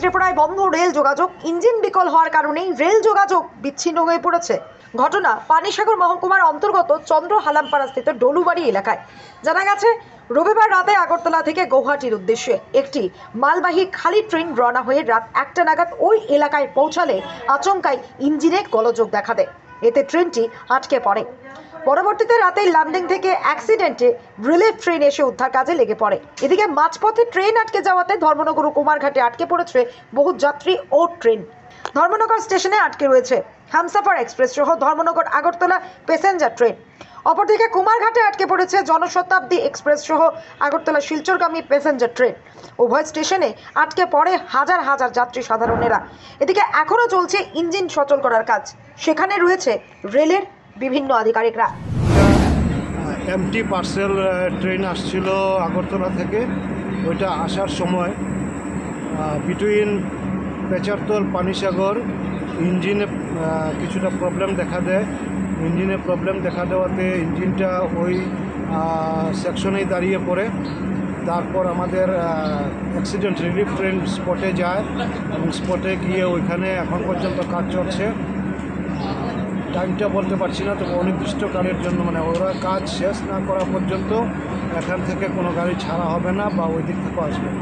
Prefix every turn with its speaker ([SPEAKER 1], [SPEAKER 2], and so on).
[SPEAKER 1] ত্রিপুরায় বন্ধ রেল যোগাযোগ, ইঞ্জিন বিকল হওয়ার কারণেই রেল যোগাযোগ বিচ্ছিন্ন হয়ে পড়েছে। ঘটনা পানিসাগর মহকুমার অন্তর্গত চন্দ্র হালামপাড়া স্থিত ডলুবাড়ি এলাকায়। জানা গেছে, রবিবার রাতে আগরতলা থেকে গৌহাটির উদ্দেশ্যে একটি মালবাহী খালি ট্রেন রওনা হয়ে রাত 1টা নাগাদ ওই এলাকায় পৌঁছালে আচমকাই ইঞ্জিনে গোলযোগ দেখা দেয়। এতে ট্রেনটি আটকে পড়ে। পরবর্তীতে রাতে লামডিং থেকে অ্যাক্সিডেন্টে রিলিফ ট্রেন এসে উদ্ধার কাজে লেগে পড়ে। এদিকে মাঝপথে ট্রেন আটকে যাওয়াতে ধর্মনগর ও কুমারঘাটে আটকে পড়েছে বহু যাত্রী ও ট্রেন। ধর্মনগর স্টেশনে আটকে রয়েছে হামসাফার এক্সপ্রেস সহ ধর্মনগর আগরতলা প্যাসেঞ্জার ট্রেন। অপরদিকে কুমারঘাটে আটকে পড়েছে জনশতাব্দী এক্সপ্রেস সহ আগরতলা শিলচরগামী প্যাসেঞ্জার ট্রেন। উভয় স্টেশনে আটকে পড়ে হাজার হাজার যাত্রী সাধারণেরা। এদিকে এখনও চলছে ইঞ্জিন সচল করার কাজ। সেখানে রয়েছে রেলের বিভিন্ন আধিকারিকরা।
[SPEAKER 2] এমটি পার্সেল ট্রেন আসছিল আগরতলা থেকে। ওইটা আসার সময় বিটুইন পেচারতল পানিসাগর ইঞ্জিনে কিছুটা প্রবলেম দেখা দেয়। ইঞ্জিনে প্রবলেম দেখা দেওয়াতে ইঞ্জিনটা ওই সেকশনেই দাঁড়িয়ে পড়ে। তারপর আমাদের অ্যাক্সিডেন্ট রিলিফ ট্রেন স্পটে যায় এবং স্পটে গিয়ে ওইখানে এখন পর্যন্ত কাজ চলছে। টাইমটা বলতে পারছি না, তবে অনির্দিষ্টকালের জন্য মানে ওরা কাজ শেষ না করা পর্যন্ত এখান থেকে কোনো গাড়ি ছাড়া হবে না বা ওই দিক থেকে আসবে না।